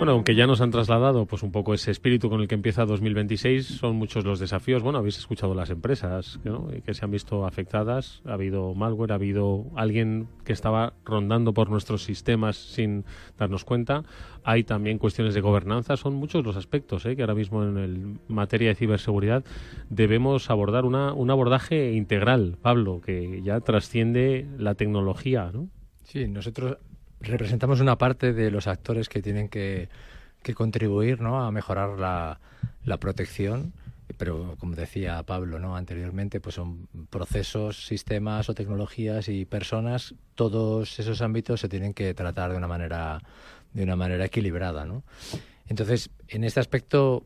Bueno, aunque ya nos han trasladado pues un poco ese espíritu con el que empieza 2026, son muchos los desafíos. Bueno, habéis escuchado las empresas, ¿no?, que se han visto afectadas. Ha habido malware, ha habido alguien que estaba rondando por nuestros sistemas sin darnos cuenta. Hay también cuestiones de gobernanza. Son muchos los aspectos que ahora mismo en materia de ciberseguridad debemos abordar un abordaje integral, Pablo, que ya trasciende la tecnología, ¿no? Sí, nosotros representamos una parte de los actores que tienen que contribuir, ¿no?, a mejorar la protección, pero como decía Pablo, ¿no?, anteriormente, pues son procesos, sistemas o tecnologías y personas. Todos esos ámbitos se tienen que tratar de una manera equilibrada, ¿no? Entonces, en este aspecto,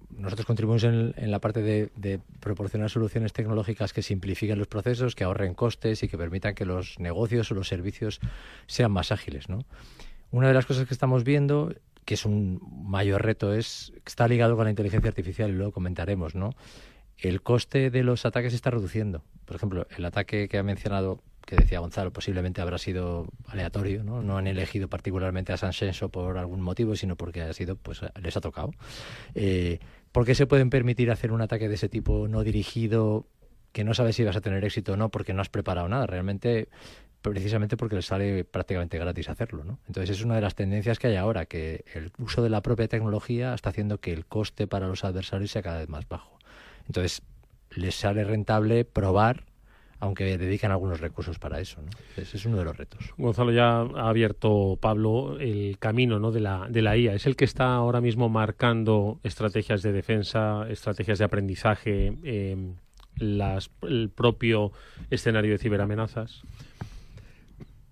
nosotros contribuimos en la parte de proporcionar soluciones tecnológicas que simplifiquen los procesos, que ahorren costes y que permitan que los negocios o los servicios sean más ágiles, ¿no? Una de las cosas que estamos viendo, que es un mayor reto, está ligado con la inteligencia artificial, y luego comentaremos, ¿no? El coste de los ataques se está reduciendo. Por ejemplo, el ataque que ha mencionado, que decía Gonzalo, posiblemente habrá sido aleatorio, ¿no? No han elegido particularmente a Sanxenxo por algún motivo, sino porque ha sido, pues les ha tocado. ¿Por qué se pueden permitir hacer un ataque de ese tipo no dirigido, que no sabes si vas a tener éxito o no, porque no has preparado nada? Realmente, precisamente porque les sale prácticamente gratis hacerlo, ¿no? Entonces es una de las tendencias que hay ahora, que el uso de la propia tecnología está haciendo que el coste para los adversarios sea cada vez más bajo. Entonces les sale rentable probar, aunque dedican algunos recursos para eso, ¿no? Ese es uno de los retos. Gonzalo, ya ha abierto, Pablo, el camino, ¿no?, de la IA. Es el que está ahora mismo marcando estrategias de defensa, estrategias de aprendizaje, el propio escenario de ciberamenazas.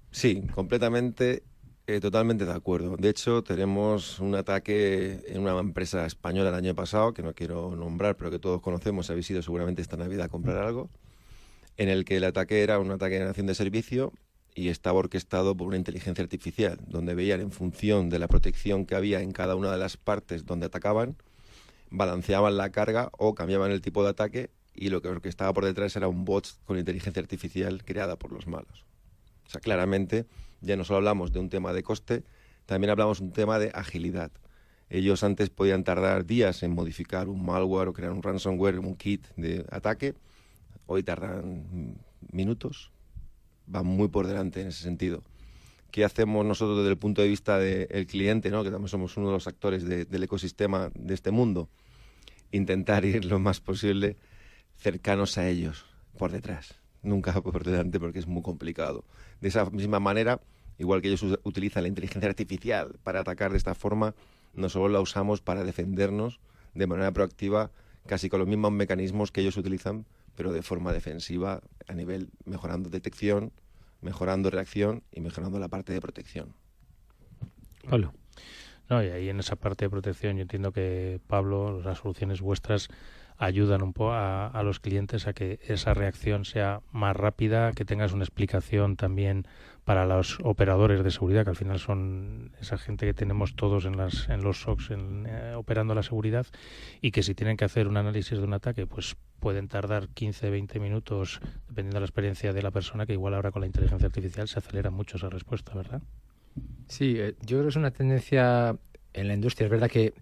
Sí, completamente, totalmente de acuerdo. De hecho, tenemos un ataque en una empresa española el año pasado, que no quiero nombrar, pero que todos conocemos, habéis ido seguramente esta Navidad a comprar algo, en el que el ataque era un ataque de generación de servicio y estaba orquestado por una inteligencia artificial, donde veían, en función de la protección que había en cada una de las partes donde atacaban, balanceaban la carga o cambiaban el tipo de ataque, y lo que orquestaba por detrás era un bot con inteligencia artificial creada por los malos. O sea, claramente ya no solo hablamos de un tema de coste, también hablamos de un tema de agilidad. Ellos antes podían tardar días en modificar un malware o crear un ransomware, un kit de ataque. Hoy tardan minutos, van muy por delante en ese sentido. ¿Qué hacemos nosotros desde el punto de vista del cliente, ¿no?, que también somos uno de los actores del ecosistema de este mundo? Intentar ir lo más posible cercanos a ellos, por detrás, nunca por delante, porque es muy complicado. De esa misma manera, igual que ellos utilizan la inteligencia artificial para atacar de esta forma, nosotros la usamos para defendernos de manera proactiva, casi con los mismos mecanismos que ellos utilizan, pero de forma defensiva, a nivel mejorando detección, mejorando reacción y mejorando la parte de protección. Pablo. No, y ahí en esa parte de protección yo entiendo que, Pablo, las soluciones vuestras ayudan un poco a los clientes a que esa reacción sea más rápida, que tengas una explicación también para los operadores de seguridad, que al final son esa gente que tenemos todos en los SOCs operando la seguridad, y que si tienen que hacer un análisis de un ataque, pues pueden tardar 15, 20 minutos, dependiendo de la experiencia de la persona, que igual ahora con la inteligencia artificial se acelera mucho esa respuesta, ¿verdad? Sí, yo creo que es una tendencia en la industria. Es verdad que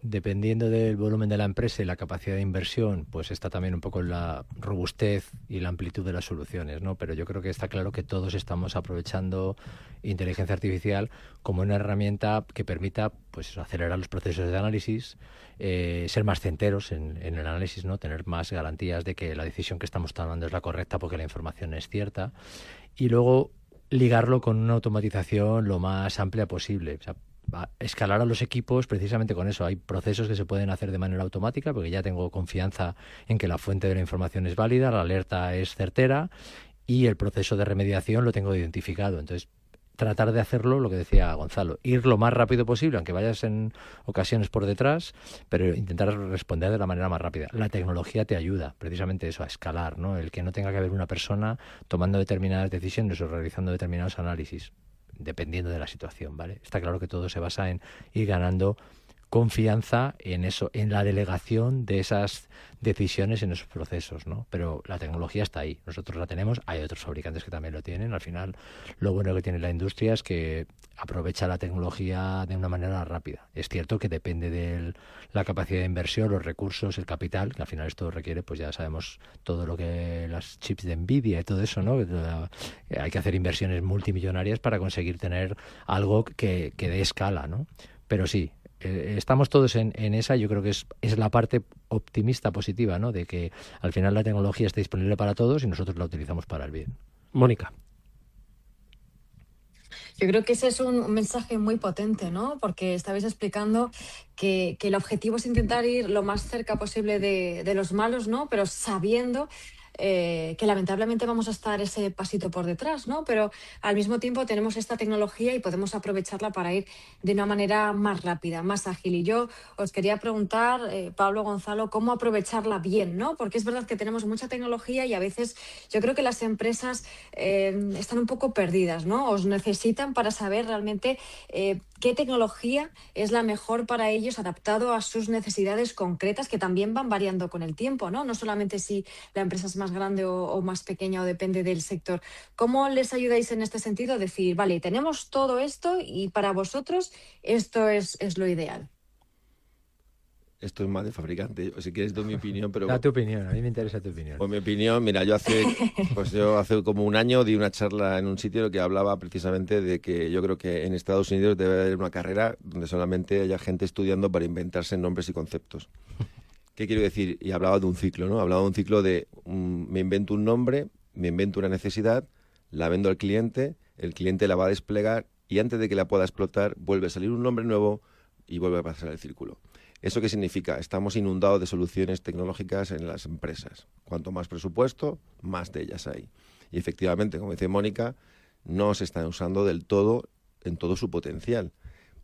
dependiendo del volumen de la empresa y la capacidad de inversión, pues está también un poco la robustez y la amplitud de las soluciones, ¿no? Pero yo creo que está claro que todos estamos aprovechando inteligencia artificial como una herramienta que permita, pues, acelerar los procesos de análisis, ser más centeros en el análisis, ¿no? Tener más garantías de que la decisión que estamos tomando es la correcta porque la información es cierta, y luego ligarlo con una automatización lo más amplia posible. O sea, escalar a los equipos precisamente con eso. Hay procesos que se pueden hacer de manera automática porque ya tengo confianza en que la fuente de la información es válida, la alerta es certera y el proceso de remediación lo tengo identificado. Entonces, tratar de hacerlo, lo que decía Gonzalo, ir lo más rápido posible, aunque vayas en ocasiones por detrás, pero intentar responder de la manera más rápida. La tecnología te ayuda precisamente eso, a escalar, ¿no? El que no tenga que haber una persona tomando determinadas decisiones o realizando determinados análisis, dependiendo de la situación, ¿vale? Está claro que todo se basa en ir ganando confianza en eso, en la delegación de esas decisiones en esos procesos, ¿no? Pero la tecnología está ahí, nosotros la tenemos, hay otros fabricantes que también lo tienen. Al final, lo bueno que tiene la industria es que aprovecha la tecnología de una manera rápida. Es cierto que depende de la capacidad de inversión, los recursos, el capital, que al final esto requiere, pues ya sabemos todo lo que las chips de Nvidia y todo eso, ¿no? Hay que hacer inversiones multimillonarias para conseguir tener algo que dé escala, ¿no? Pero sí, estamos todos en esa. Yo creo que es la parte optimista, positiva, ¿no? De que al final la tecnología está disponible para todos y nosotros la utilizamos para el bien. Mónica. Yo creo que ese es un mensaje muy potente, ¿no? Porque estabais explicando que el objetivo es intentar ir lo más cerca posible de los malos, ¿no? Pero sabiendo que lamentablemente vamos a estar ese pasito por detrás, ¿no? Pero al mismo tiempo tenemos esta tecnología y podemos aprovecharla para ir de una manera más rápida, más ágil. Y yo os quería preguntar, Pablo, Gonzalo, cómo aprovecharla bien, ¿no? Porque es verdad que tenemos mucha tecnología y a veces yo creo que las empresas están un poco perdidas, ¿no? Os necesitan para saber realmente qué tecnología es la mejor para ellos, adaptado a sus necesidades concretas, que también van variando con el tiempo, ¿no? No solamente si la empresa es más grande o más pequeña o depende del sector. ¿Cómo les ayudáis en este sentido? Decir, vale, tenemos todo esto y para vosotros esto es lo ideal. Esto es más de fabricante. Si quieres doy mi opinión, pero... Da tu opinión, a mí me interesa tu opinión. Pues mi opinión, mira, yo hace como un año di una charla en un sitio que hablaba precisamente de que yo creo que en Estados Unidos debe haber una carrera donde solamente haya gente estudiando para inventarse nombres y conceptos. ¿Qué quiero decir? Y hablaba de un ciclo, ¿no? Hablaba de un ciclo de me invento un nombre, me invento una necesidad, la vendo al cliente, el cliente la va a desplegar y antes de que la pueda explotar vuelve a salir un nombre nuevo y vuelve a pasar el círculo. ¿Eso qué significa? Estamos inundados de soluciones tecnológicas en las empresas. Cuanto más presupuesto, más de ellas hay. Y efectivamente, como dice Mónica, no se están usando del todo en todo su potencial.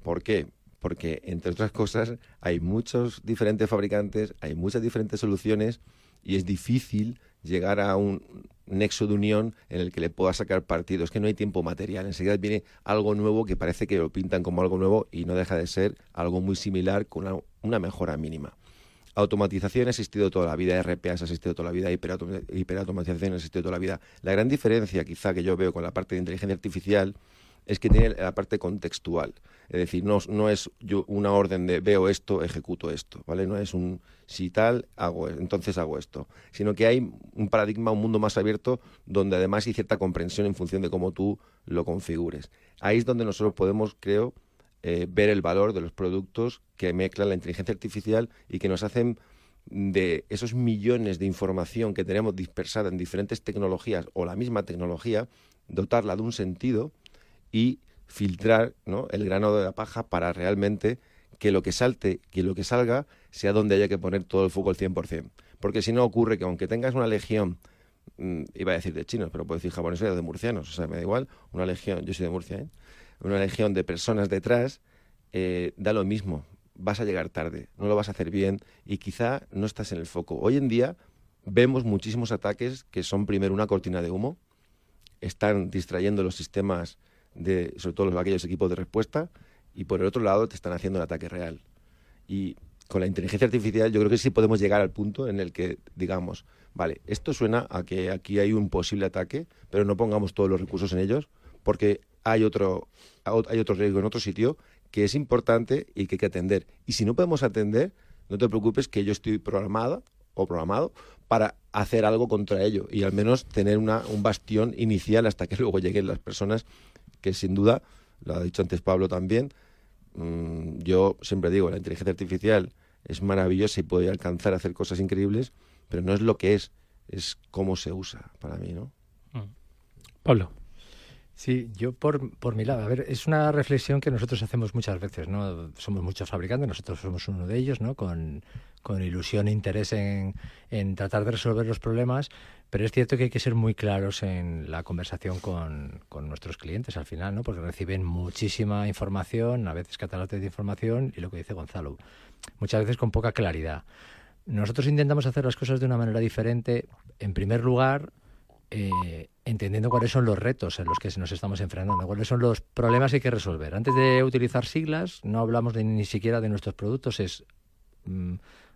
¿Por qué? Porque, entre otras cosas, hay muchos diferentes fabricantes, hay muchas diferentes soluciones y es difícil llegar a un nexo de unión en el que le pueda sacar partido. Es que no hay tiempo material. Enseguida viene algo nuevo que parece que lo pintan como algo nuevo y no deja de ser algo muy similar con una mejora mínima. Automatización ha existido toda la vida, RPAs ha existido toda la vida, hiperautomatización ha existido toda la vida. La gran diferencia quizá que yo veo con la parte de inteligencia artificial es que tiene la parte contextual. Es decir, no es yo una orden de veo esto, ejecuto esto, ¿vale? No es un si tal, entonces hago esto. Sino que hay un paradigma, un mundo más abierto, donde además hay cierta comprensión en función de cómo tú lo configures. Ahí es donde nosotros podemos, creo, ver el valor de los productos que mezclan la inteligencia artificial y que nos hacen de esos millones de información que tenemos dispersada en diferentes tecnologías o la misma tecnología, dotarla de un sentido y filtrar, ¿no?, el grano de la paja para realmente que lo que salte, que lo que salga, sea donde haya que poner todo el foco al 100%. Porque si no ocurre que aunque tengas una legión, iba a decir de chinos, pero puedo decir japoneses o de murcianos, o sea, me da igual, una legión, yo soy de Murcia, una legión de personas detrás, da lo mismo, vas a llegar tarde, no lo vas a hacer bien y quizá no estás en el foco. Hoy en día vemos muchísimos ataques que son primero una cortina de humo, están distrayendo los sistemas sobre todo aquellos equipos de respuesta, y por el otro lado te están haciendo un ataque real. Y con la inteligencia artificial yo creo que sí podemos llegar al punto en el que digamos, vale, esto suena a que aquí hay un posible ataque, pero no pongamos todos los recursos en ellos, porque hay otro riesgo en otro sitio que es importante y que hay que atender. Y si no podemos atender, no te preocupes que yo estoy programado para hacer algo contra ello y al menos tener un bastión inicial hasta que luego lleguen las personas que sin duda, lo ha dicho antes Pablo también, yo siempre digo, la inteligencia artificial es maravillosa y puede alcanzar a hacer cosas increíbles, pero no es lo que es cómo se usa para mí, ¿no? Pablo. Sí, yo por mi lado, a ver, es una reflexión que nosotros hacemos muchas veces, ¿no? Somos muchos fabricantes, nosotros somos uno de ellos, ¿no? Con ilusión e interés en tratar de resolver los problemas, pero es cierto que hay que ser muy claros en la conversación con nuestros clientes al final, ¿no? Porque reciben muchísima información, a veces catálogos de información, y lo que dice Gonzalo, muchas veces con poca claridad. Nosotros intentamos hacer las cosas de una manera diferente. En primer lugar, entendiendo cuáles son los retos en los que nos estamos enfrentando, cuáles son los problemas que hay que resolver. Antes de utilizar siglas, no hablamos ni siquiera de nuestros productos, es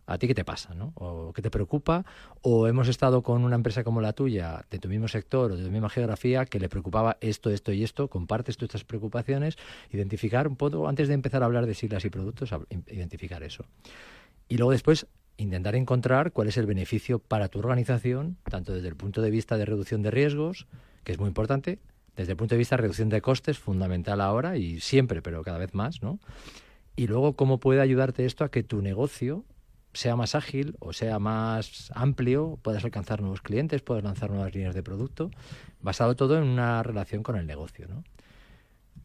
¿a ti qué te pasa, ¿no? ¿O qué te preocupa? ¿O hemos estado con una empresa como la tuya, de tu mismo sector o de tu misma geografía, que le preocupaba esto, esto y esto? ¿Compartes tú estas preocupaciones? Identificar un poco, antes de empezar a hablar de siglas y productos, identificar eso. Y luego después intentar encontrar cuál es el beneficio para tu organización, tanto desde el punto de vista de reducción de riesgos, que es muy importante, desde el punto de vista de reducción de costes, fundamental ahora y siempre, pero cada vez más, ¿no? Y luego cómo puede ayudarte esto a que tu negocio sea más ágil o sea más amplio, puedas alcanzar nuevos clientes, puedas lanzar nuevas líneas de producto, basado todo en una relación con el negocio, ¿no?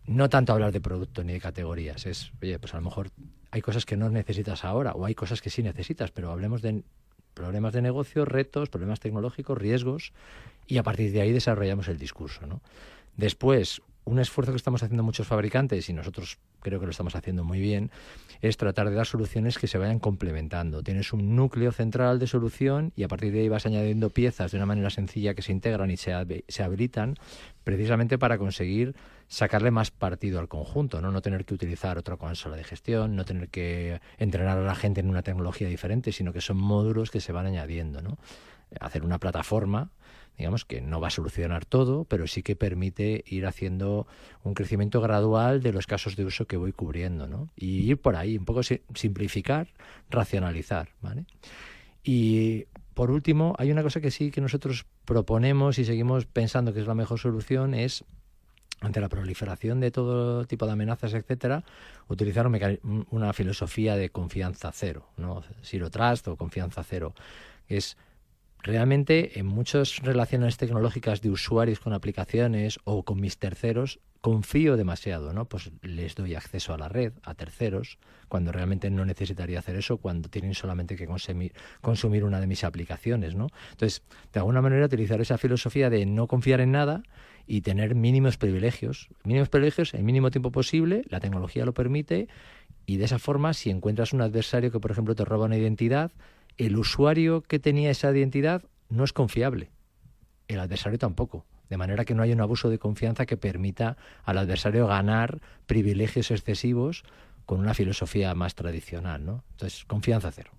No tanto hablar de producto ni de categorías, es, oye, pues a lo mejor hay cosas que no necesitas ahora o hay cosas que sí necesitas, pero hablemos de problemas de negocio, retos, problemas tecnológicos, riesgos, y a partir de ahí desarrollamos el discurso, ¿no? Después, un esfuerzo que estamos haciendo muchos fabricantes, y nosotros creo que lo estamos haciendo muy bien, es tratar de dar soluciones que se vayan complementando. Tienes un núcleo central de solución y a partir de ahí vas añadiendo piezas de una manera sencilla que se integran y se habilitan precisamente para conseguir sacarle más partido al conjunto, ¿no? No tener que utilizar otra consola de gestión, no tener que entrenar a la gente en una tecnología diferente, sino que son módulos que se van añadiendo, ¿no? Hacer una plataforma, digamos, que no va a solucionar todo, pero sí que permite ir haciendo un crecimiento gradual de los casos de uso que voy cubriendo, ¿no? Y ir por ahí, un poco simplificar, racionalizar, ¿vale? Y por último, hay una cosa que sí que nosotros proponemos y seguimos pensando que es la mejor solución, es, ante la proliferación de todo tipo de amenazas, etcétera, utilizar una filosofía de confianza cero, ¿no? Zero Trust o confianza cero, que es realmente en muchas relaciones tecnológicas de usuarios con aplicaciones o con mis terceros, confío demasiado, ¿no? Pues les doy acceso a la red, a terceros, cuando realmente no necesitaría hacer eso, cuando tienen solamente que consumir una de mis aplicaciones, ¿no? Entonces, de alguna manera, utilizar esa filosofía de no confiar en nada y tener mínimos privilegios el mínimo tiempo posible, la tecnología lo permite, y de esa forma, si encuentras un adversario que, por ejemplo, te roba una identidad, el usuario que tenía esa identidad no es confiable, el adversario tampoco, de manera que no hay un abuso de confianza que permita al adversario ganar privilegios excesivos con una filosofía más tradicional, ¿no? Entonces, confianza cero.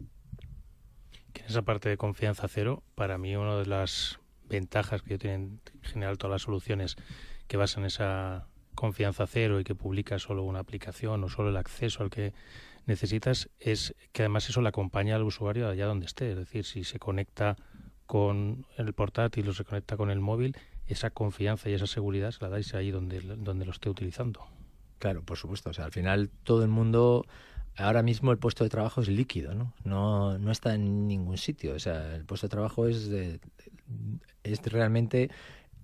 Que en esa parte de confianza cero, para mí una de las ventajas que tienen en general todas las soluciones que basan esa confianza cero y que publica solo una aplicación o solo el acceso al que necesitas, es que además eso le acompaña al usuario allá donde esté. Es decir, si se conecta con el portátil o se conecta con el móvil, esa confianza y esa seguridad se la dais ahí donde lo esté utilizando. Claro, por supuesto. O sea, al final todo el mundo, ahora mismo el puesto de trabajo es líquido, ¿no? No está en ningún sitio. O sea, el puesto de trabajo es realmente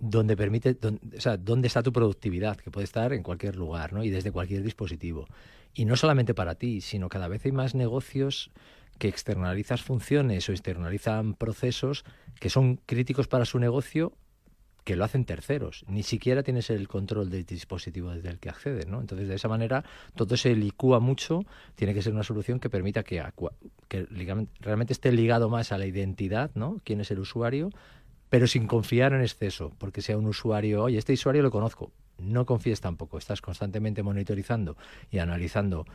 donde permite, dónde está tu productividad, que puede estar en cualquier lugar, ¿no? Y desde cualquier dispositivo. Y no solamente para ti, sino cada vez hay más negocios que externalizas funciones o externalizan procesos que son críticos para su negocio, que lo hacen terceros. Ni siquiera tienes el control del dispositivo desde el que accedes, ¿no? Entonces, de esa manera, todo se licúa mucho. Tiene que ser una solución que permita que realmente esté ligado más a la identidad, ¿no? Quién es el usuario, pero sin confiar en exceso, porque sea un usuario, oye, este usuario lo conozco. No confíes tampoco, estás constantemente monitorizando y analizando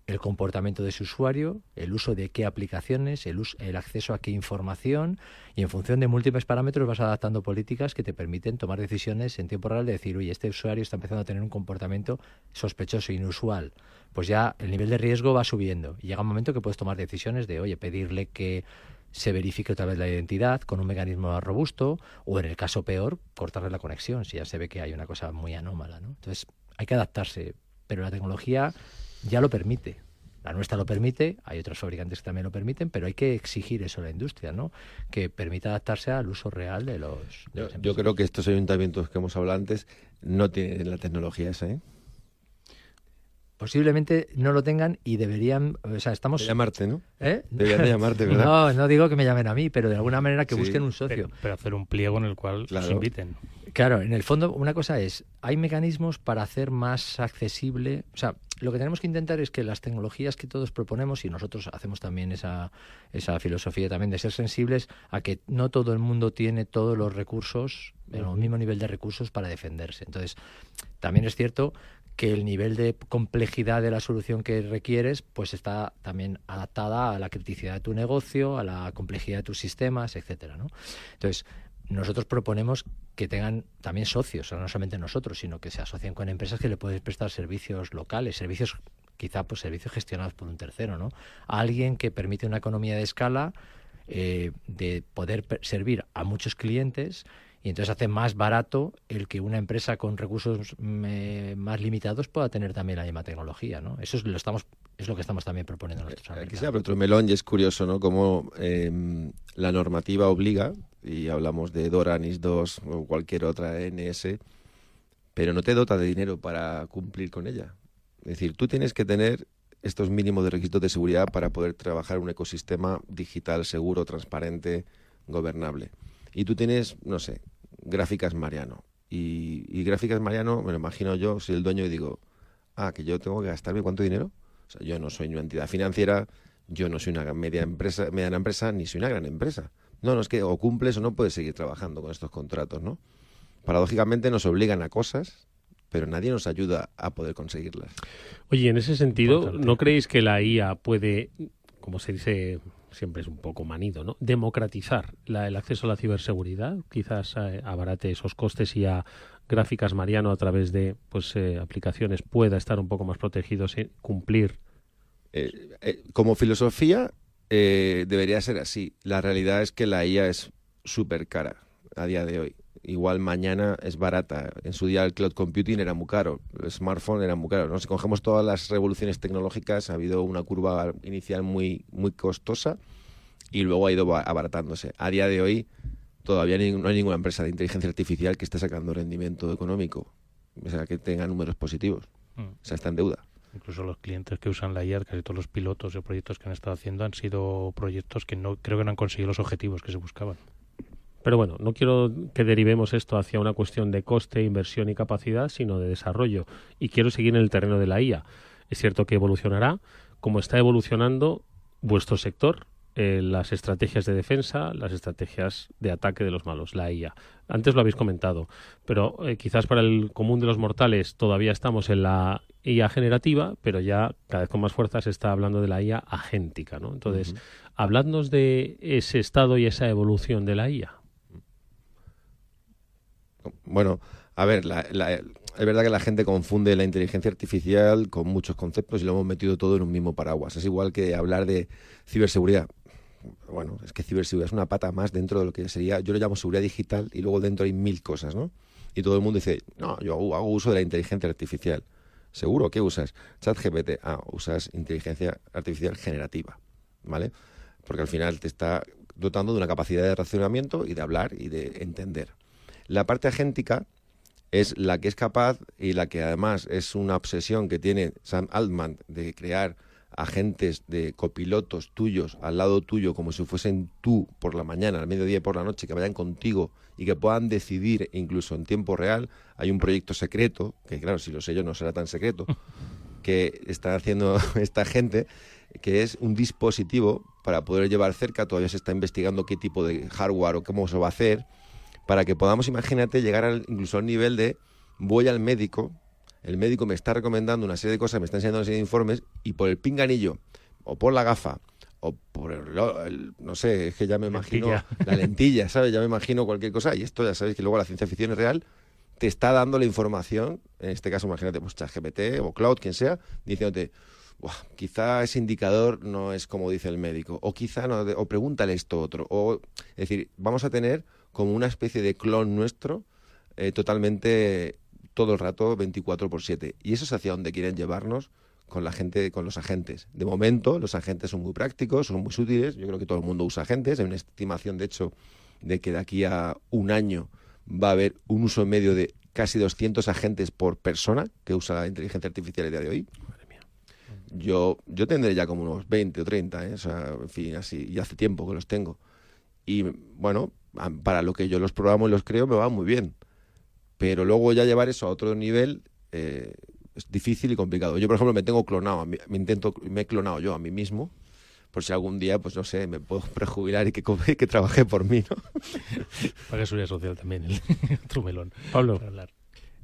el comportamiento de ese usuario, el uso de qué aplicaciones, el acceso a qué información, y en función de múltiples parámetros vas adaptando políticas que te permiten tomar decisiones en tiempo real de decir, oye, este usuario está empezando a tener un comportamiento sospechoso, inusual. Pues ya el nivel de riesgo va subiendo y llega un momento que puedes tomar decisiones de, oye, pedirle que se verifique otra vez la identidad con un mecanismo más robusto, o en el caso peor, cortarle la conexión si ya se ve que hay una cosa muy anómala, ¿no? Entonces hay que adaptarse, pero la tecnología ya lo permite. La nuestra lo permite, hay otros fabricantes que también lo permiten, pero hay que exigir eso a la industria, ¿no? Que permita adaptarse al uso real de los... Yo creo que estos ayuntamientos que hemos hablado antes no tienen la tecnología esa, ¿eh? Posiblemente no lo tengan y deberían, o sea, estamos... De llamarte, ¿no? ¿Eh? Deberían de llamarte, ¿verdad? No digo que me llamen a mí, pero de alguna manera que busquen un socio. Pero hacer un pliego en el cual los inviten. Claro, en el fondo una cosa es, hay mecanismos para hacer más accesible, o sea, lo que tenemos que intentar es que las tecnologías que todos proponemos, y nosotros hacemos también esa filosofía también de ser sensibles a que no todo el mundo tiene todos los recursos, el mismo nivel de recursos para defenderse. Entonces, también es cierto que el nivel de complejidad de la solución que requieres pues está también adaptada a la criticidad de tu negocio, a la complejidad de tus sistemas, etcétera, ¿no? Entonces, nosotros proponemos que tengan también socios, o sea, no solamente nosotros, sino que se asocien con empresas que le pueden prestar servicios locales, servicios quizá pues servicios gestionados por un tercero, ¿no? A alguien que permite una economía de escala, de poder servir a muchos clientes, y entonces hace más barato el que una empresa con recursos más limitados pueda tener también la misma tecnología, ¿no? Eso es lo que estamos también proponiendo nosotros. Aquí se abre otro melón y es curioso, ¿no? Cómo la normativa obliga, y hablamos de DORA, NIS2 o cualquier otra NS, pero no te dota de dinero para cumplir con ella. Es decir, tú tienes que tener estos mínimos de requisitos de seguridad para poder trabajar en un ecosistema digital seguro, transparente, gobernable. Y tú tienes, no sé, Gráficas Mariano. Y Gráficas Mariano, me lo imagino yo, soy el dueño y digo, que yo tengo que gastarme ¿cuánto dinero? O sea, yo no soy una entidad financiera, yo no soy una mediana empresa, ni soy una gran empresa. No, es que o cumples o no puedes seguir trabajando con estos contratos, ¿no? Paradójicamente nos obligan a cosas, pero nadie nos ayuda a poder conseguirlas. Oye, en ese sentido, ¿no creéis que la IA puede, como se dice, siempre es un poco manido, ¿no?, democratizar el acceso a la ciberseguridad? Quizás abarate esos costes y a Gráficas Mariano a través de aplicaciones pueda estar un poco más protegido sin cumplir. Como filosofía debería ser así. La realidad es que la IA es súper cara a día de hoy. Igual mañana es barata. En su día el cloud computing era muy caro, el smartphone era muy caro, ¿no? Si cogemos todas las revoluciones tecnológicas, ha habido una curva inicial muy, muy costosa y luego ha ido abaratándose. A día de hoy todavía no hay ninguna empresa de inteligencia artificial que esté sacando rendimiento económico, o sea, que tenga números positivos. O sea, está en deuda. Incluso los clientes que usan la IA, casi todos los pilotos de proyectos que han estado haciendo han sido proyectos que creo que no han conseguido los objetivos que se buscaban. Pero bueno, no quiero que derivemos esto hacia una cuestión de coste, inversión y capacidad, sino de desarrollo. Y quiero seguir en el terreno de la IA. Es cierto que evolucionará, como está evolucionando vuestro sector, las estrategias de defensa, las estrategias de ataque de los malos, la IA. Antes lo habéis comentado, pero quizás para el común de los mortales todavía estamos en la IA generativa, pero ya cada vez con más fuerza se está hablando de la IA agéntica, ¿no? Entonces, habladnos de ese estado y esa evolución de la IA. Bueno, a ver, es verdad que la gente confunde la inteligencia artificial con muchos conceptos y lo hemos metido todo en un mismo paraguas. Es igual que hablar de ciberseguridad. Bueno, es que ciberseguridad es una pata más dentro de lo que sería, yo lo llamo seguridad digital, y luego dentro hay 1000 cosas, ¿no? Y todo el mundo dice, no, yo hago uso de la inteligencia artificial. ¿Seguro? ¿Qué usas? ChatGPT. Usas inteligencia artificial generativa, ¿vale? Porque al final te está dotando de una capacidad de razonamiento y de hablar y de entender. La parte agéntica es la que es capaz, y la que además es una obsesión que tiene Sam Altman, de crear agentes de copilotos tuyos al lado tuyo, como si fuesen tú por la mañana, al mediodía y por la noche, que vayan contigo y que puedan decidir incluso en tiempo real. Hay un proyecto secreto, que claro, si lo sé yo no será tan secreto, que está haciendo esta gente, que es un dispositivo para poder llevar cerca, todavía se está investigando qué tipo de hardware o cómo se va a hacer, para que podamos, imagínate, llegar incluso al nivel de voy al médico, el médico me está recomendando una serie de cosas, me está enseñando una serie de informes, y por el pinganillo, o por la gafa, o por no sé, es que ya me imagino la lentilla, ¿sabes? Ya me imagino cualquier cosa, y esto ya sabéis que luego la ciencia ficción es real, te está dando la información, en este caso imagínate, pues ChatGPT o Cloud, quien sea, diciéndote, quizá ese indicador no es como dice el médico, o quizá no, o pregúntale esto otro, o es decir, vamos a tener como una especie de clon nuestro, totalmente todo el rato 24/7. Y eso es hacia donde quieren llevarnos con la gente, con los agentes. De momento, los agentes son muy prácticos, son muy útiles. Yo creo que todo el mundo usa agentes. Hay una estimación, de hecho, de que de aquí a un año va a haber un uso medio de casi 200 agentes por persona que usa la inteligencia artificial el día de hoy. Madre mía. Yo tendré ya como unos 20 o 30, o sea, en fin, así, y hace tiempo que los tengo. Y bueno, para lo que yo los programo y los creo me va muy bien. pero luego ya llevar eso a otro nivel es difícil y complicado. Yo, por ejemplo, me tengo clonado, me he clonado yo a mí mismo, por si algún día, pues no sé, me puedo prejubilar y que trabaje por mí, ¿no? Paga seguridad social también, el otro melón. Pablo.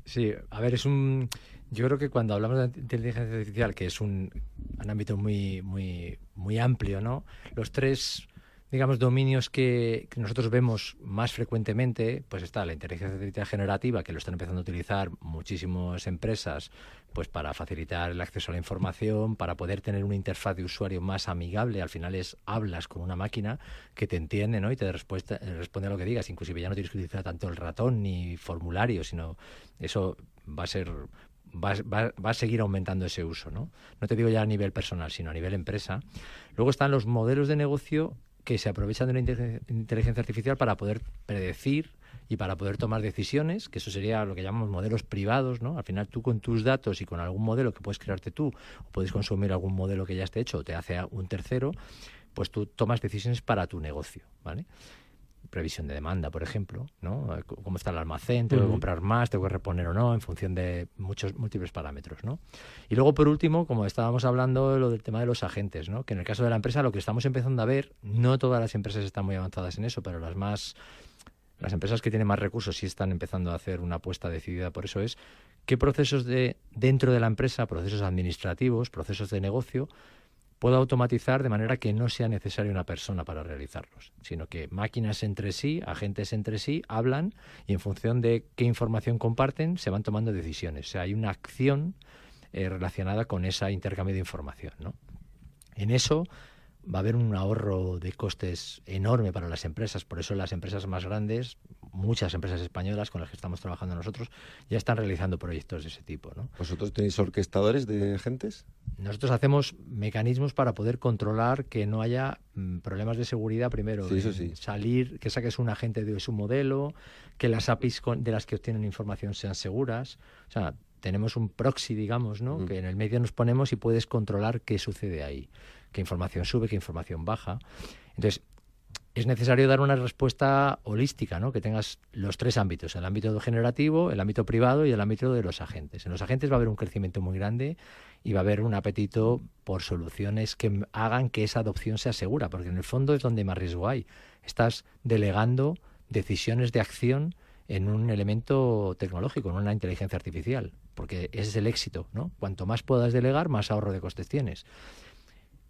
Sí, a ver, yo creo que cuando hablamos de inteligencia artificial, que es un ámbito muy amplio, ¿no? Los tres, digamos, dominios que nosotros vemos más frecuentemente, pues está la inteligencia artificial generativa, que lo están empezando a utilizar muchísimas empresas, pues para facilitar el acceso a la información, para poder tener una interfaz de usuario más amigable. Al final hablas con una máquina que te entiende, ¿no? Y te responde a lo que digas. Inclusive ya no tienes que utilizar tanto el ratón ni formulario, sino eso va a seguir aumentando ese uso, ¿no? No te digo ya a nivel personal, sino a nivel empresa. Luego están los modelos de negocio que se aprovechan de la inteligencia artificial para poder predecir y para poder tomar decisiones, que eso sería lo que llamamos modelos privados, ¿no? Al final tú con tus datos y con algún modelo que puedes crearte tú, o puedes consumir algún modelo que ya esté hecho o te hace un tercero, pues tú tomas decisiones para tu negocio, ¿vale? Previsión de demanda, por ejemplo, ¿no? Cómo está el almacén, tengo que comprar más, tengo que reponer o no, en función de múltiples parámetros, ¿no? Y luego, por último, como estábamos hablando, lo del tema de los agentes, ¿no? Que en el caso de la empresa, lo que estamos empezando a ver, no todas las empresas están muy avanzadas en eso, pero las empresas que tienen más recursos sí están empezando a hacer una apuesta decidida por eso, es qué procesos dentro de la empresa, procesos administrativos, procesos de negocio, puedo automatizar de manera que no sea necesaria una persona para realizarlos, sino que máquinas entre sí, agentes entre sí, hablan y en función de qué información comparten se van tomando decisiones. O sea, hay una acción relacionada con ese intercambio de información, ¿no? En eso va a haber un ahorro de costes enorme para las empresas. Por eso las empresas más grandes, muchas empresas españolas con las que estamos trabajando nosotros, ya están realizando proyectos de ese tipo, ¿no? ¿Vosotros tenéis orquestadores de agentes? Nosotros hacemos mecanismos para poder controlar que no haya problemas de seguridad primero. Sí, eso sí. Salir, que saques un agente de su modelo, que las APIs de las que obtienen información sean seguras. O sea, tenemos un proxy, digamos, ¿no? Que en el medio nos ponemos y puedes controlar qué sucede ahí, qué información sube, qué información baja. Entonces, es necesario dar una respuesta holística, ¿no? Que tengas los tres ámbitos, el ámbito generativo, el ámbito privado y el ámbito de los agentes. En los agentes va a haber un crecimiento muy grande y va a haber un apetito por soluciones que hagan que esa adopción sea segura, porque en el fondo es donde más riesgo hay. Estás delegando decisiones de acción en un elemento tecnológico, en una inteligencia artificial, porque ese es el éxito, ¿no? Cuanto más puedas delegar, más ahorro de costes tienes.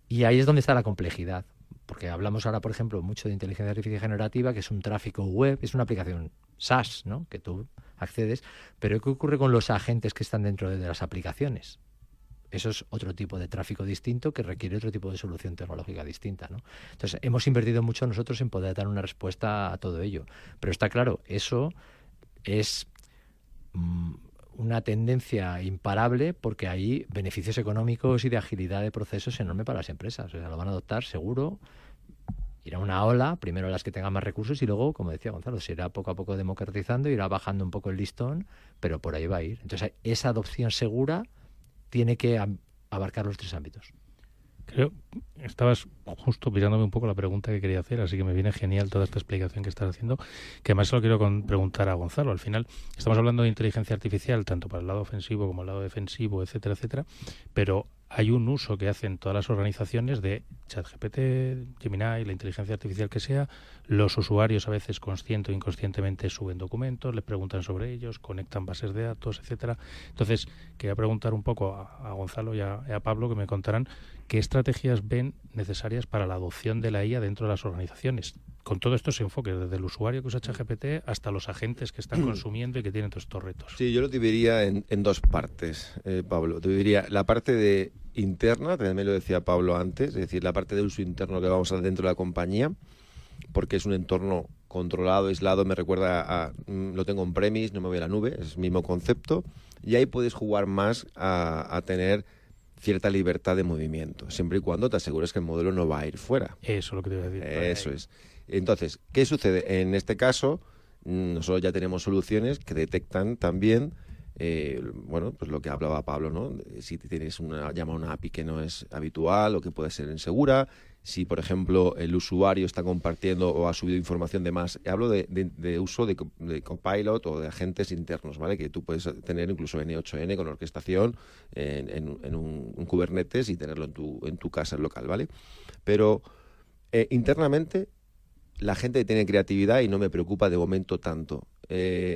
Y ahí es donde está la complejidad, porque hablamos ahora, por ejemplo, mucho de inteligencia artificial generativa, que es un tráfico web, es una aplicación SaaS, ¿no? Que tú accedes, pero ¿qué ocurre con los agentes que están dentro de las aplicaciones? Eso es otro tipo de tráfico distinto que requiere otro tipo de solución tecnológica distinta, ¿no? Entonces, hemos invertido mucho nosotros en poder dar una respuesta a todo ello. Pero está claro, eso es una tendencia imparable porque hay beneficios económicos y de agilidad de procesos enorme para las empresas. O sea, lo van a adoptar seguro. Irá una ola, primero las que tengan más recursos y luego, como decía Gonzalo, se irá poco a poco democratizando, irá bajando un poco el listón, pero por ahí va a ir. Entonces, esa adopción segura tiene que abarcar los tres ámbitos. Creo, estabas justo pisándome un poco la pregunta que quería hacer, así que me viene genial toda esta explicación que estás haciendo, que además se lo quiero preguntar a Gonzalo. Al final estamos hablando de inteligencia artificial, tanto para el lado ofensivo como el lado defensivo, etcétera, etcétera, pero hay un uso que hacen todas las organizaciones de ChatGPT, Gemini, la inteligencia artificial que sea. Los usuarios a veces consciente o inconscientemente suben documentos, les preguntan sobre ellos, conectan bases de datos, etcétera. Entonces, quería preguntar un poco a Gonzalo y a Pablo que me contaran qué estrategias ven necesarias para la adopción de la IA dentro de las organizaciones. Con todo esto se enfoque desde el usuario que usa ChatGPT hasta los agentes que están consumiendo y que tienen todos estos retos. Sí, yo lo dividiría en dos partes, Pablo. Te dividiría la parte de interna, también lo decía Pablo antes, es decir, la parte de uso interno que vamos a hacer dentro de la compañía, porque es un entorno controlado, aislado, me recuerda lo tengo on-premise, no me voy a la nube, es el mismo concepto, y ahí puedes jugar más a tener cierta libertad de movimiento, siempre y cuando te asegures que el modelo no va a ir fuera. Eso es lo que te iba a decir. Eso es. Entonces, ¿qué sucede? En este caso, nosotros ya tenemos soluciones que detectan también bueno, pues lo que hablaba Pablo, ¿no? Si tienes llama a una API que no es habitual o que puede ser insegura, si, por ejemplo, el usuario está compartiendo o ha subido información de más. Hablo de uso de Copilot o de agentes internos, ¿vale? Que tú puedes tener incluso N8N con orquestación en un Kubernetes y tenerlo en tu casa local, ¿vale? Pero internamente la gente tiene creatividad y no me preocupa de momento tanto,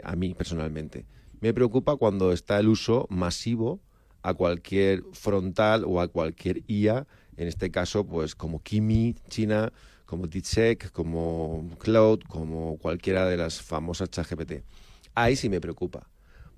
a mí personalmente. Me preocupa cuando está el uso masivo a cualquier frontal o a cualquier IA, en este caso, pues como Kimi, China, como DeepSeek, como Cloud, como cualquiera de las famosas ChatGPT. Ahí sí me preocupa,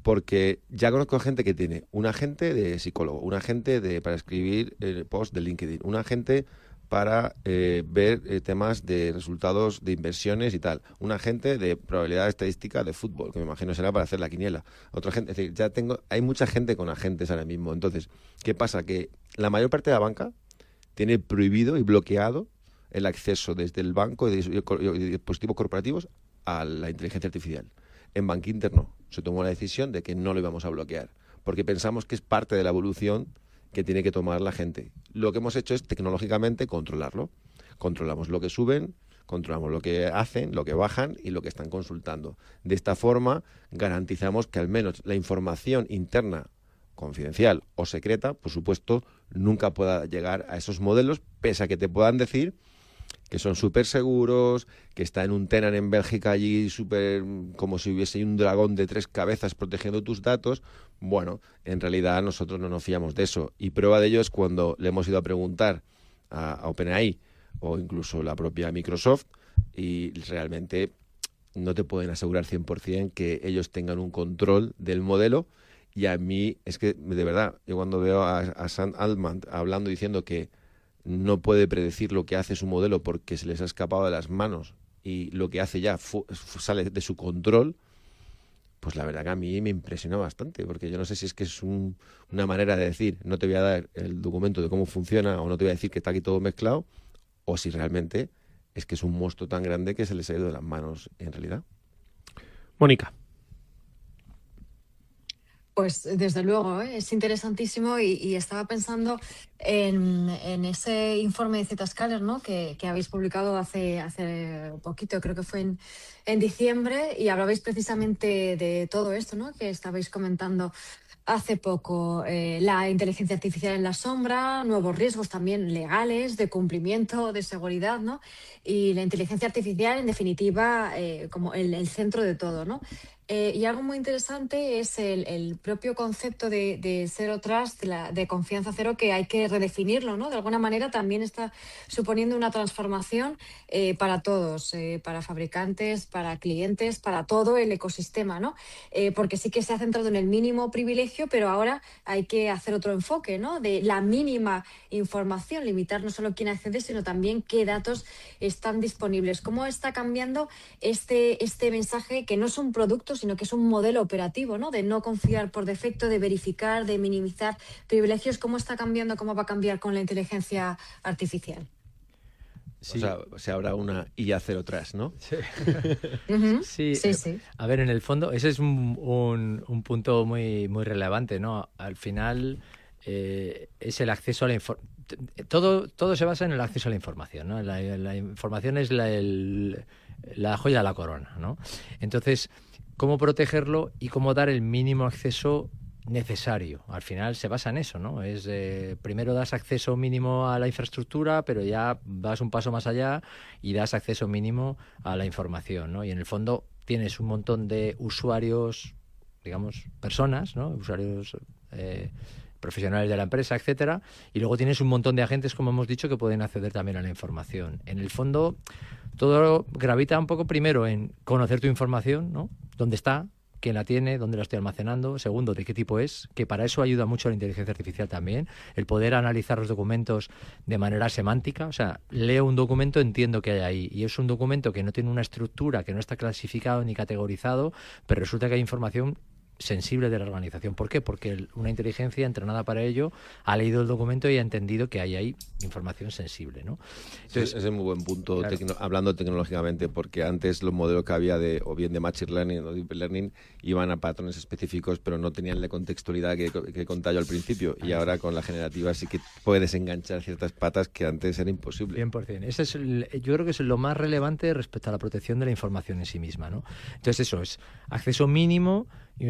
porque ya conozco gente que tiene un agente de psicólogo, un agente para escribir post de LinkedIn, un agente para ver temas de resultados de inversiones y tal. Un agente de probabilidad estadística de fútbol, que me imagino será para hacer la quiniela. Otra gente, es decir, hay mucha gente con agentes ahora mismo. Entonces, ¿qué pasa? Que la mayor parte de la banca tiene prohibido y bloqueado el acceso desde el banco y dispositivos corporativos a la inteligencia artificial. En Bankinter no. Se tomó la decisión de que no lo íbamos a bloquear, porque pensamos que es parte de la evolución que tiene que tomar la gente. Lo que hemos hecho es tecnológicamente controlarlo. Controlamos lo que suben, controlamos lo que hacen, lo que bajan y lo que están consultando. De esta forma garantizamos que al menos la información interna, confidencial o secreta, por supuesto, nunca pueda llegar a esos modelos, pese a que te puedan decir que son súper seguros, que está en un tenant en Bélgica allí súper como si hubiese un dragón de 3 cabezas protegiendo tus datos. Bueno, en realidad nosotros no nos fiamos de eso. Y prueba de ello es cuando le hemos ido a preguntar a OpenAI o incluso la propia Microsoft y realmente no te pueden asegurar 100% que ellos tengan un control del modelo. Y a mí es que, de verdad, yo cuando veo a Sam Altman hablando diciendo que no puede predecir lo que hace su modelo porque se les ha escapado de las manos y lo que hace ya sale de su control, pues la verdad que a mí me impresionó bastante, porque yo no sé si es que es una manera de decir no te voy a dar el documento de cómo funciona o no te voy a decir que está aquí todo mezclado, o si realmente es que es un monstruo tan grande que se les ha ido de las manos en realidad. Mónica. Pues desde luego, es interesantísimo y estaba pensando en ese informe de Zscaler, ¿no? que habéis publicado hace poquito, creo que fue en diciembre, y hablabais precisamente de todo esto, ¿no? Que estabais comentando hace poco, la inteligencia artificial en la sombra, nuevos riesgos también legales, de cumplimiento, de seguridad, ¿no? Y la inteligencia artificial, en definitiva, como el centro de todo, ¿no? Y algo muy interesante es el propio concepto de Zero Trust, de confianza cero, que hay que redefinirlo, ¿no? De alguna manera también está suponiendo una transformación para todos, para fabricantes, para clientes, para todo el ecosistema, ¿no? Porque sí que se ha centrado en el mínimo privilegio, pero ahora hay que hacer otro enfoque, ¿no? De la mínima información, limitar no solo quién accede, sino también qué datos están disponibles. ¿Cómo está cambiando este mensaje, que no es un producto, sino que es un modelo operativo, ¿no? De no confiar por defecto, de verificar, de minimizar privilegios? ¿Cómo está cambiando, cómo va a cambiar con la inteligencia artificial? Sí. O sea, se habrá una IA Zero Trust, ¿no? Sí. Sí. A ver, en el fondo, ese es un punto muy, muy relevante, ¿no? Al final es el acceso a la información. Todo se basa en el acceso a la información, ¿no? La información es la joya de la corona, ¿no? Entonces, ¿cómo protegerlo y cómo dar el mínimo acceso necesario? Al final se basa en eso, ¿no? Primero das acceso mínimo a la infraestructura, pero ya vas un paso más allá y das acceso mínimo a la información, ¿no? Y en el fondo tienes un montón de usuarios, digamos, personas, ¿no? Usuarios profesionales de la empresa, etcétera, y luego tienes un montón de agentes, como hemos dicho, que pueden acceder también a la información. En el fondo, todo gravita un poco primero en conocer tu información, ¿no? ¿Dónde está? ¿Quién la tiene? ¿Dónde la estoy almacenando? Segundo, ¿de qué tipo es? Que para eso ayuda mucho la inteligencia artificial también, el poder analizar los documentos de manera semántica. O sea, leo un documento, entiendo qué hay ahí, y es un documento que no tiene una estructura, que no está clasificado ni categorizado, pero resulta que hay información sensible de la organización. ¿Por qué? Porque una inteligencia entrenada para ello ha leído el documento y ha entendido que hay ahí información sensible, ¿no? Entonces, ese es un muy buen punto, claro, hablando tecnológicamente, porque antes los modelos que había o bien de Machine Learning o Deep Learning iban a patrones específicos, pero no tenían la contextualidad que contaba yo al principio. Y ahora con la generativa sí que puedes enganchar ciertas patas que antes era imposible. 100%. Ese es yo creo que es lo más relevante respecto a la protección de la información en sí misma, ¿no? Entonces eso es acceso mínimo y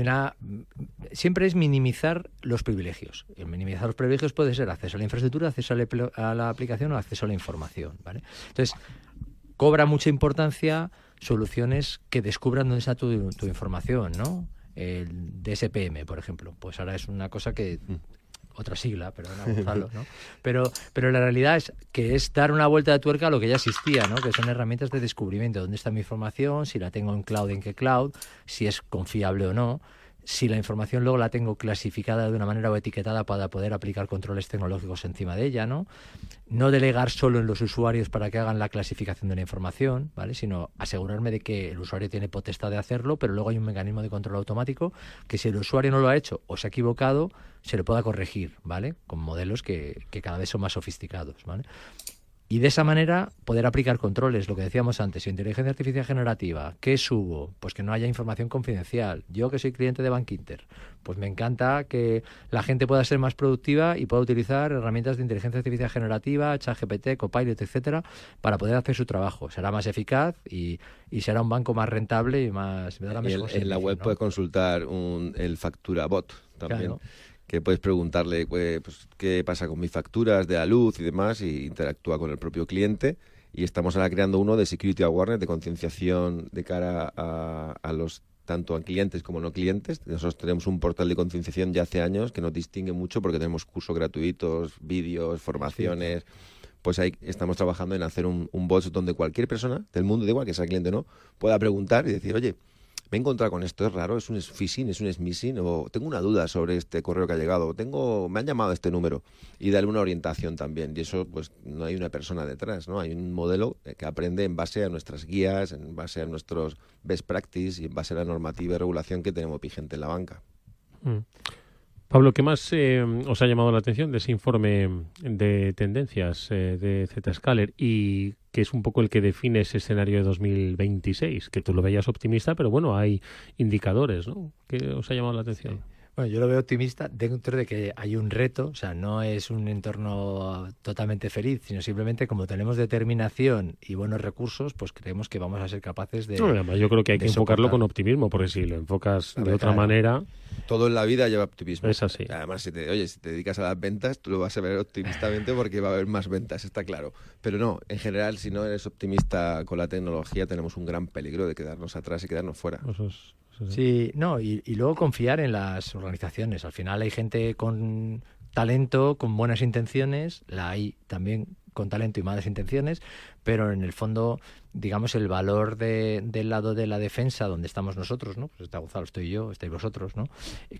siempre es minimizar los privilegios. Y minimizar los privilegios puede ser acceso a la infraestructura, acceso a la aplicación o acceso a la información, ¿vale? Entonces, cobra mucha importancia soluciones que descubran dónde está tu información, ¿no? El DSPM, por ejemplo. Pues ahora es una cosa que... otra sigla, perdona Gonzalo, ¿no? Pero la realidad es que es dar una vuelta de tuerca a lo que ya existía, ¿no? Que son herramientas de descubrimiento. ¿Dónde está mi información? Si la tengo en cloud, ¿en qué cloud? Si es confiable o no. Si la información luego la tengo clasificada de una manera o etiquetada para poder aplicar controles tecnológicos encima de ella, ¿no? No delegar solo en los usuarios para que hagan la clasificación de la información, ¿vale? Sino asegurarme de que el usuario tiene potestad de hacerlo, pero luego hay un mecanismo de control automático que si el usuario no lo ha hecho o se ha equivocado, se le pueda corregir, ¿vale? Con modelos que cada vez son más sofisticados, ¿vale? Y de esa manera poder aplicar controles, lo que decíamos antes, inteligencia artificial generativa. ¿Qué subo? Pues que no haya información confidencial. Yo que soy cliente de Bankinter, pues me encanta que la gente pueda ser más productiva y pueda utilizar herramientas de inteligencia artificial generativa, ChatGPT, Copilot, etcétera, para poder hacer su trabajo. Será más eficaz y será un banco más rentable y más... En la web, ¿no? Puedes consultar el Factura Bot también. Claro. Que puedes preguntarle pues, qué pasa con mis facturas de la luz y demás, y interactúa con el propio cliente. Y estamos ahora creando uno de Security Awareness, de concienciación de cara a los tanto a clientes como no clientes. Nosotros tenemos un portal de concienciación ya hace años que nos distingue mucho porque tenemos cursos gratuitos, vídeos, formaciones. Sí. Pues ahí estamos trabajando en hacer un bot donde cualquier persona del mundo, da igual que sea cliente o no, pueda preguntar y decir, oye, me he encontrado con esto, es raro, es un phishing, es un smishing, o tengo una duda sobre este correo que ha llegado, me han llamado a este número, y darle una orientación también. Y eso, pues, no hay una persona detrás, ¿no? Hay un modelo que aprende en base a nuestras guías, en base a nuestros best practice y en base a la normativa y regulación que tenemos vigente en la banca. Pablo, ¿qué más os ha llamado la atención de ese informe de tendencias de Zscaler y que es un poco el que define ese escenario de 2026? Que tú lo veías optimista, pero bueno, hay indicadores, ¿no? ¿Qué os ha llamado la atención? Sí. Bueno, yo lo veo optimista dentro de que hay un reto, o sea, no es un entorno totalmente feliz, sino simplemente como tenemos determinación y buenos recursos, pues creemos que vamos a ser capaces de... No, además yo creo que hay que enfocarlo con optimismo, porque si lo enfocas de otra manera... Todo en la vida lleva optimismo. Es así. Además, si te dedicas a las ventas, tú lo vas a ver optimistamente porque va a haber más ventas, está claro. Pero no, en general, si no eres optimista con la tecnología, tenemos un gran peligro de quedarnos atrás y quedarnos fuera. Sí, no, y luego confiar en las organizaciones. Al final hay gente con talento, con buenas intenciones, la hay también con talento y malas intenciones, pero en el fondo, digamos, el valor del lado de la defensa, donde estamos nosotros, ¿no? Pues está Gonzalo, estoy yo, estáis vosotros, ¿no?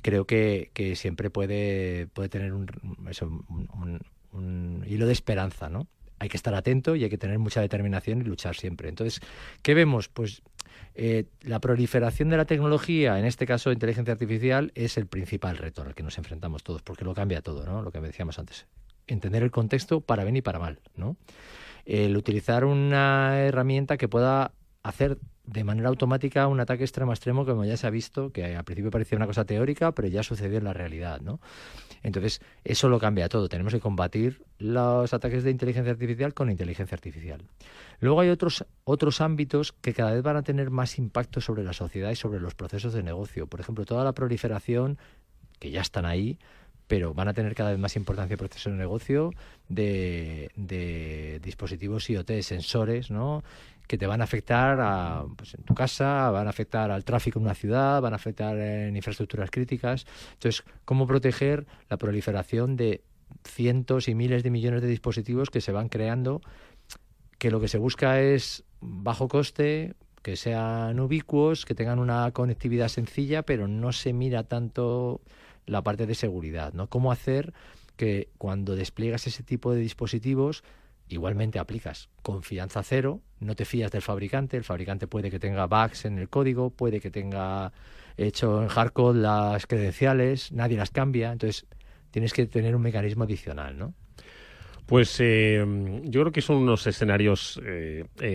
Creo que siempre puede tener un hilo de esperanza, ¿no? Hay que estar atento y hay que tener mucha determinación y luchar siempre. Entonces, ¿qué vemos? Pues la proliferación de la tecnología, en este caso inteligencia artificial, es el principal reto al que nos enfrentamos todos, porque lo cambia todo, ¿no? Lo que decíamos antes. Entender el contexto para bien y para mal, ¿no? El utilizar una herramienta que pueda hacer de manera automática un ataque extremo a extremo, como ya se ha visto, que al principio parecía una cosa teórica, pero ya sucedió en la realidad, ¿no? Entonces, eso lo cambia todo. Tenemos que combatir los ataques de inteligencia artificial con inteligencia artificial. Luego hay otros ámbitos que cada vez van a tener más impacto sobre la sociedad y sobre los procesos de negocio. Por ejemplo, toda la proliferación, que ya están ahí, pero van a tener cada vez más importancia en procesos de negocio de dispositivos IoT, sensores, ¿no? Que te van a afectar pues en tu casa, van a afectar al tráfico en una ciudad, van a afectar en infraestructuras críticas. Entonces, ¿cómo proteger la proliferación de cientos y miles de millones de dispositivos que se van creando, que lo que se busca es bajo coste, que sean ubicuos, que tengan una conectividad sencilla, pero no se mira tanto la parte de seguridad, ¿no? ¿Cómo hacer que cuando despliegas ese tipo de dispositivos igualmente aplicas confianza cero, no te fías del fabricante, el fabricante puede que tenga bugs en el código, puede que tenga hecho en hardcode las credenciales, nadie las cambia, entonces tienes que tener un mecanismo adicional, ¿no? Pues yo creo que son unos escenarios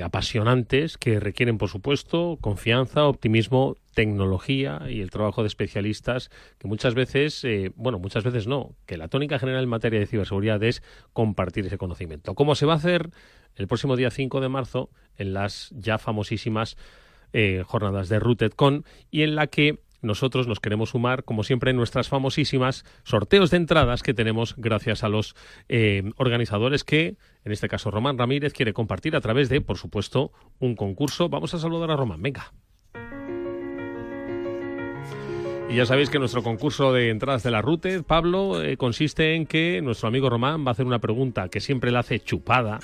apasionantes que requieren, por supuesto, confianza, optimismo, tecnología y el trabajo de especialistas que muchas veces no, que la tónica general en materia de ciberseguridad es compartir ese conocimiento. ¿Cómo se va a hacer? El próximo día 5 de marzo en las ya famosísimas jornadas de RootedCon y en la que nosotros nos queremos sumar, como siempre, en nuestras famosísimas sorteos de entradas que tenemos gracias a los organizadores que, en este caso, Román Ramírez quiere compartir a través de, por supuesto, un concurso. Vamos a saludar a Román, venga. Y ya sabéis que nuestro concurso de entradas de la Rooted, Pablo, consiste en que nuestro amigo Román va a hacer una pregunta que siempre la hace chupada,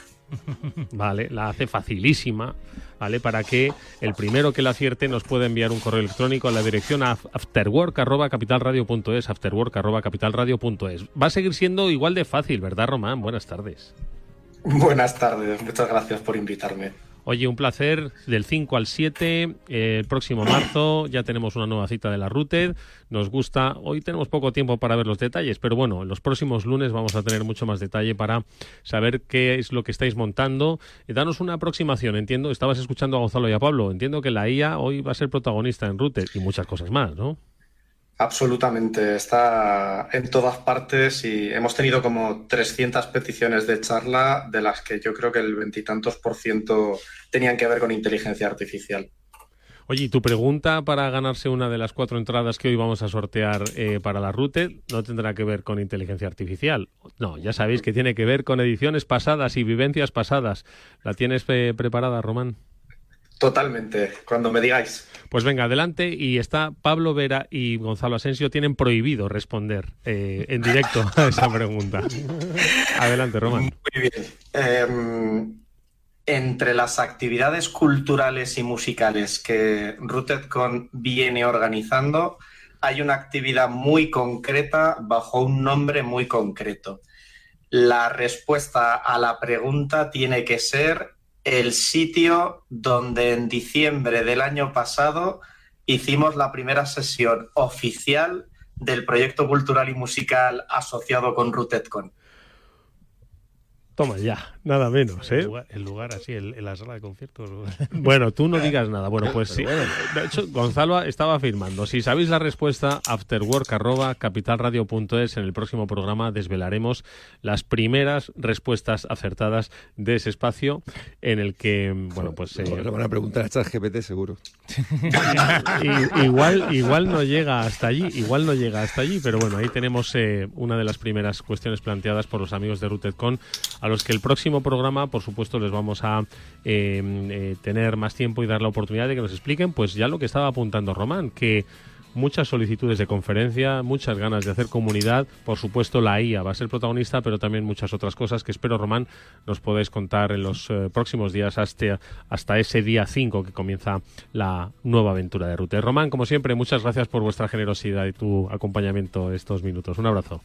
¿vale? La hace facilísima, ¿vale? Para que el primero que la acierte nos pueda enviar un correo electrónico a la dirección afterwork@capitalradio.es, afterwork@capitalradio.es. Va a seguir siendo igual de fácil, ¿verdad, Román? Buenas tardes. Buenas tardes, muchas gracias por invitarme. Oye, un placer. Del 5 al 7, el próximo marzo, ya tenemos una nueva cita de la Rooted. Nos gusta. Hoy tenemos poco tiempo para ver los detalles, pero bueno, en los próximos lunes vamos a tener mucho más detalle para saber qué es lo que estáis montando. Danos una aproximación. Entiendo, estabas escuchando a Gonzalo y a Pablo. Entiendo que la IA hoy va a ser protagonista en Rooted y muchas cosas más, ¿no? Absolutamente, está en todas partes y hemos tenido como 300 peticiones de charla, de las que yo creo que el 20 y tantos % tenían que ver con inteligencia artificial. Oye, y tu pregunta para ganarse una de las 4 entradas que hoy vamos a sortear para la Rooted no tendrá que ver con inteligencia artificial. No, ya sabéis que tiene que ver con ediciones pasadas y vivencias pasadas. ¿La tienes preparada, Román? Totalmente, cuando me digáis. Pues venga, adelante. Y está Pablo Vera y Gonzalo Asensio, tienen prohibido responder en directo a esa pregunta. Adelante, Román. Muy bien. Entre las actividades culturales y musicales que RootedCon viene organizando, hay una actividad muy concreta bajo un nombre muy concreto. La respuesta a la pregunta tiene que ser el sitio donde en diciembre del año pasado hicimos la primera sesión oficial del proyecto cultural y musical asociado con RootedCon. Toma ya, nada menos, ¿eh? El lugar así, en la sala de conciertos. Bueno, tú no digas nada. Bueno, pues sí. De hecho, Gonzalo estaba afirmando. Si sabéis la respuesta, afterwork@capitalradio.es. En el próximo programa desvelaremos las primeras respuestas acertadas de ese espacio en el que, bueno, pues... Le van a preguntar a ChatGPT seguro. Igual no llega hasta allí, pero bueno, ahí tenemos una de las primeras cuestiones planteadas por los amigos de RootedCon, a los que el próximo programa, por supuesto, les vamos a tener más tiempo y dar la oportunidad de que nos expliquen, pues ya lo que estaba apuntando Román, que muchas solicitudes de conferencia, muchas ganas de hacer comunidad, por supuesto la IA va a ser protagonista, pero también muchas otras cosas que espero, Román, nos podáis contar en los próximos días hasta ese día 5 que comienza la nueva aventura de Rooted. Román, como siempre, muchas gracias por vuestra generosidad y tu acompañamiento estos minutos. Un abrazo.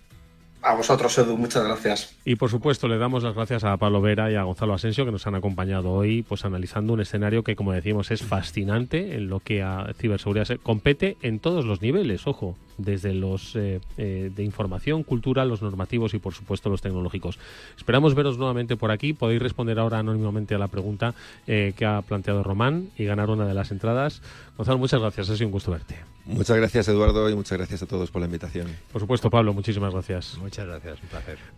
A vosotros, Edu, muchas gracias. Y por supuesto le damos las gracias a Pablo Vera y a Gonzalo Asensio, que nos han acompañado hoy, pues analizando un escenario que, como decimos, es fascinante en lo que a ciberseguridad se compete en todos los niveles, ojo, desde los de información, cultura, los normativos y por supuesto los tecnológicos. Esperamos veros nuevamente por aquí. Podéis responder ahora anónimamente a la pregunta que ha planteado Román y ganar una de las entradas. Gonzalo, muchas gracias, ha sido un gusto verte. Muchas gracias, Eduardo, y muchas gracias a todos por la invitación. Por supuesto, Pablo, muchísimas gracias. Muchas gracias, un placer.